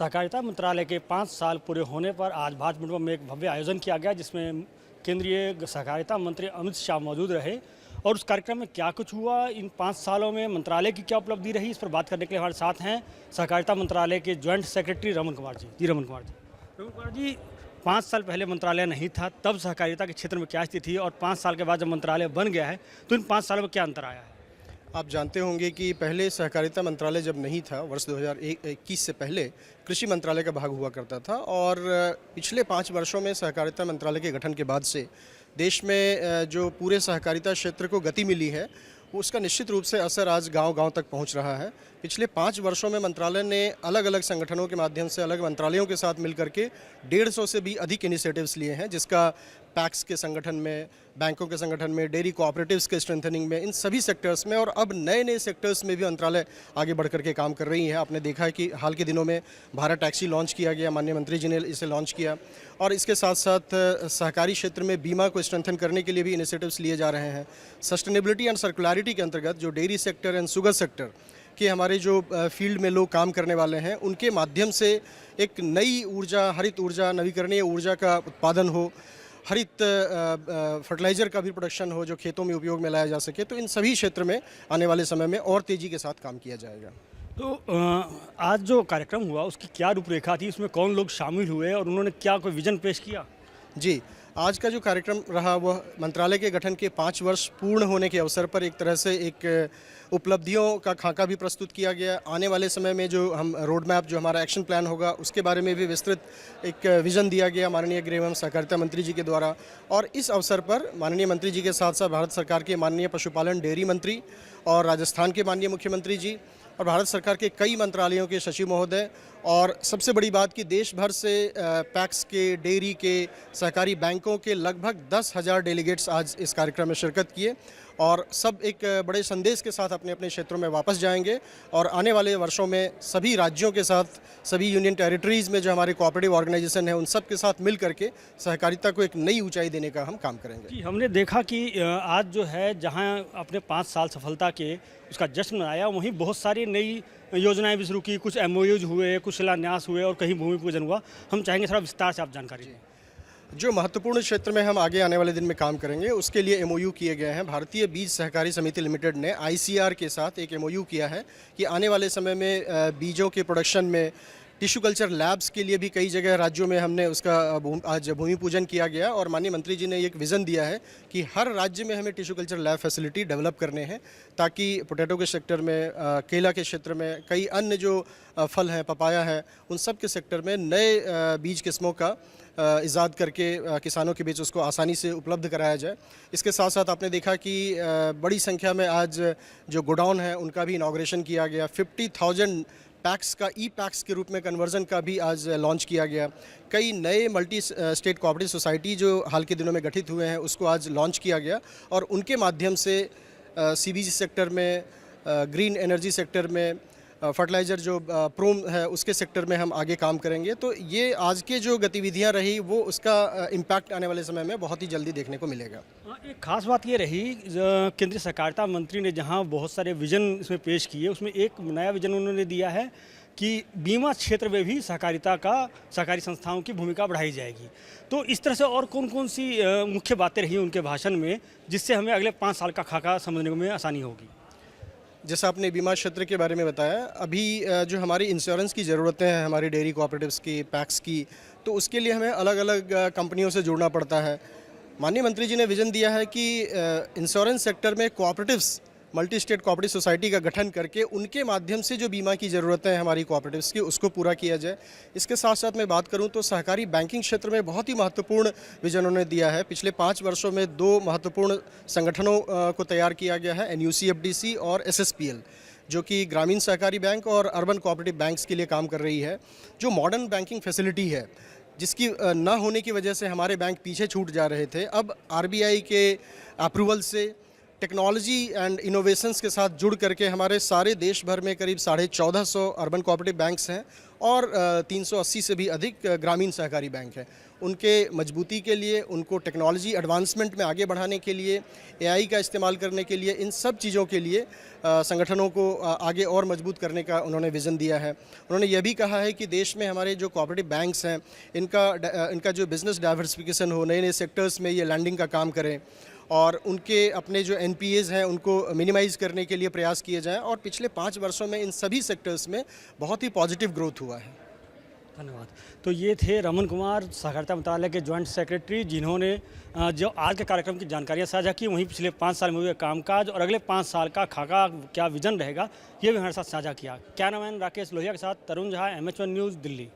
सहकारिता मंत्रालय के 5 साल पूरे होने पर आज भाजपा मंडप में एक भव्य आयोजन किया गया, जिसमें केंद्रीय सहकारिता मंत्री अमित शाह मौजूद रहे। और उस कार्यक्रम में क्या कुछ हुआ, इन 5 सालों में मंत्रालय की क्या उपलब्धि रही, इस पर बात करने के लिए हमारे साथ हैं सहकारिता मंत्रालय के ज्वाइंट सेक्रेटरी रमन कुमार जी। रमन कुमार जी, 5 साल पहले मंत्रालय नहीं था, तब सहकारिता के क्षेत्र में क्या स्थिति थी, और 5 साल के बाद जब मंत्रालय बन गया है तो इन 5 सालों में क्या अंतर आया है? आप जानते होंगे कि पहले सहकारिता मंत्रालय जब नहीं था, वर्ष 2021 से पहले कृषि मंत्रालय का भाग हुआ करता था। और पिछले 5 वर्षों में सहकारिता मंत्रालय के गठन के बाद से देश में जो पूरे सहकारिता क्षेत्र को गति मिली है, उसका निश्चित रूप से असर आज गांव-गांव तक पहुंच रहा है। पिछले 5 वर्षों में मंत्रालय ने अलग अलग संगठनों के माध्यम से, अलग मंत्रालयों के साथ मिलकर के 150 से भी अधिक इनिशिएटिव्स लिए हैं, जिसका पैक्स के संगठन में, बैंकों के संगठन में, डेयरी कोऑपरेटिव्स के स्ट्रेंथनिंग में, इन सभी सेक्टर्स में, और अब नए नए सेक्टर्स में भी मंत्रालय आगे बढ़ करके काम कर रही है। आपने देखा है कि हाल के दिनों में भारत टैक्सी लॉन्च किया गया, माननीय मंत्री जी ने इसे लॉन्च किया। और इसके साथ साथ सहकारी क्षेत्र में बीमा को स्ट्रेंथन करने के लिए भी इनिशिएटिव्स लिए जा रहे हैं। सस्टेनेबिलिटी एंड सर्कुलरिटी के अंतर्गत जो dairy sector and sugar sector कि हमारे जो फील्ड में लोग काम करने वाले हैं, उनके माध्यम से एक नई ऊर्जा, हरित ऊर्जा, नवीकरणीय ऊर्जा का उत्पादन हो, हरित फर्टिलाइज़र का भी प्रोडक्शन हो जो खेतों में उपयोग में लाया जा सके। तो इन सभी क्षेत्र में आने वाले समय में और तेज़ी के साथ काम किया जाएगा। तो आज जो कार्यक्रम हुआ उसकी क्या रूपरेखा थी, उसमें कौन लोग शामिल हुए और उन्होंने क्या कोई विजन पेश किया? जी, आज का जो कार्यक्रम रहा वह मंत्रालय के गठन के 5 वर्ष पूर्ण होने के अवसर पर एक तरह से एक उपलब्धियों का खाका भी प्रस्तुत किया गया। आने वाले समय में जो हम रोड मैप, जो हमारा एक्शन प्लान होगा, उसके बारे में भी विस्तृत एक विज़न दिया गया माननीय गृह एवं सहकारिता मंत्री जी के द्वारा। और इस अवसर पर माननीय मंत्री जी के साथ साथ भारत सरकार के माननीय पशुपालन डेयरी मंत्री और राजस्थान के माननीय मुख्यमंत्री जी और भारत सरकार के कई मंत्रालयों के सचिव महोदय, और सबसे बड़ी बात कि देश भर से पैक्स के, डेयरी के, सहकारी बैंकों के लगभग 10,000 डेलीगेट्स आज इस कार्यक्रम में शिरकत किए। और सब एक बड़े संदेश के साथ अपने अपने क्षेत्रों में वापस जाएंगे। और आने वाले वर्षों में सभी राज्यों के साथ, सभी यूनियन टेरिटरीज़ में जो हमारे कोऑपरेटिव ऑर्गेनाइजेशन है, उन सब के साथ मिल करके सहकारिता को एक नई ऊंचाई देने का हम काम करेंगे। जी, हमने देखा कि आज जो है, जहां अपने 5 साल सफलता के उसका जश्न मनाया, वहीं बहुत सारी नई योजनाएं भी शुरू की, कुछ MOUs हुए, कुछ शिलान्यास हुए और कहीं भूमि पूजन हुआ। हम चाहेंगे थोड़ा विस्तार से आप जानकारी दें। जो महत्वपूर्ण क्षेत्र में हम आगे आने वाले दिन में काम करेंगे, उसके लिए MOU किए गए हैं। भारतीय बीज सहकारी समिति लिमिटेड ने ICR के साथ एक MOU किया है कि आने वाले समय में बीजों के प्रोडक्शन में टिश्यू कल्चर लैब्स के लिए भी कई जगह राज्यों में हमने उसका आज भूमि पूजन किया गया। और माननीय मंत्री जी ने एक विज़न दिया है कि हर राज्य में हमें tissue culture lab facility develop करने हैं, ताकि पोटैटो के सेक्टर में, केला के क्षेत्र में, कई अन्य जो फल हैं, पपाया है, उन सब के सेक्टर में नए बीज किस्मों का इजाद करके किसानों के बीच उसको आसानी से उपलब्ध कराया जाए। इसके साथ साथ आपने देखा कि बड़ी संख्या में आज जो गोडाउन है उनका भी इनॉग्रेशन किया गया। 50,000 पैक्स का पैक्स के रूप में कन्वर्जन का भी आज लॉन्च किया गया। कई नए मल्टी स्टेट कोऑपरेटिव सोसाइटी जो हाल के दिनों में गठित हुए हैं, उसको आज लॉन्च किया गया। और उनके माध्यम से CBG सेक्टर में, ग्रीन एनर्जी सेक्टर में, फर्टिलाइज़र जो प्रोम है उसके सेक्टर में हम आगे काम करेंगे। तो ये आज के जो गतिविधियां रही, वो उसका इम्पैक्ट आने वाले समय में बहुत ही जल्दी देखने को मिलेगा। एक खास बात ये रही, केंद्रीय सहकारिता मंत्री ने जहां बहुत सारे विजन इसमें पेश किए, उसमें एक नया विजन उन्होंने दिया है कि बीमा क्षेत्र में भी सहकारी संस्थाओं की भूमिका बढ़ाई जाएगी। तो इस तरह से और कौन कौन सी मुख्य बातें रही उनके भाषण में, जिससे हमें अगले 5 साल का खाका समझने में आसानी होगी? जैसा आपने बीमा क्षेत्र के बारे में बताया, अभी जो हमारी इंश्योरेंस की ज़रूरतें हैं, हमारी डेयरी कोऑपरेटिव्स की, पैक्स की, तो उसके लिए हमें अलग अलग कंपनियों से जुड़ना पड़ता है। माननीय मंत्री जी ने विज़न दिया है कि इंश्योरेंस सेक्टर में cooperatives, multi state cooperative society का गठन करके उनके माध्यम से जो बीमा की ज़रूरतें हैं हमारी कोऑपरेटिव्स की, उसको पूरा किया जाए। इसके साथ साथ मैं बात करूं तो सहकारी बैंकिंग क्षेत्र में बहुत ही महत्वपूर्ण विज़न उन्होंने दिया है। पिछले 5 वर्षों में 2 महत्वपूर्ण संगठनों को तैयार किया गया है, NUCFDC और SSPL, जो कि ग्रामीण सहकारी बैंक और अर्बन कोऑपरेटिव बैंक्स के लिए काम कर रही है। जो मॉडर्न बैंकिंग फैसिलिटी है, जिसकी न होने की वजह से हमारे बैंक पीछे छूट जा रहे थे, अब RBI के अप्रूवल से टेक्नोलॉजी एंड इनोवेशंस के साथ जुड़ करके हमारे सारे देश भर में करीब 1450 अर्बन कोऑपरेटिव बैंक्स हैं और 380 से भी अधिक ग्रामीण सहकारी बैंक हैं। उनके मजबूती के लिए, उनको टेक्नोलॉजी एडवांसमेंट में आगे बढ़ाने के लिए, एआई का इस्तेमाल करने के लिए, इन सब चीज़ों के लिए संगठनों को आगे और मजबूत करने का उन्होंने विज़न दिया है। उन्होंने ये भी कहा है कि देश में हमारे जो कोऑपरेटिव बैंक्स हैं इनका जो बिज़नेस डाइवर्सिफिकेशन हो, नए नए सेक्टर्स में ये लैंडिंग का काम करें और उनके अपने जो एनपीएज़ हैं उनको मिनिमाइज़ करने के लिए प्रयास किए जाएँ। और पिछले 5 वर्षों में इन सभी सेक्टर्स में बहुत ही पॉजिटिव ग्रोथ हुआ है। धन्यवाद। तो ये थे रमन कुमार, सहकारिता मंत्रालय के जॉइंट सेक्रेटरी, जिन्होंने जो आज के कार्यक्रम की जानकारियाँ साझा की, वहीं पिछले 5 साल में हुए कामकाज और अगले 5 साल का खाका क्या विजन रहेगा, ये भी हमारे साथ साझा किया। कैमरामैन राकेश लोहिया के साथ तरुण झा, MH1 न्यूज़, दिल्ली।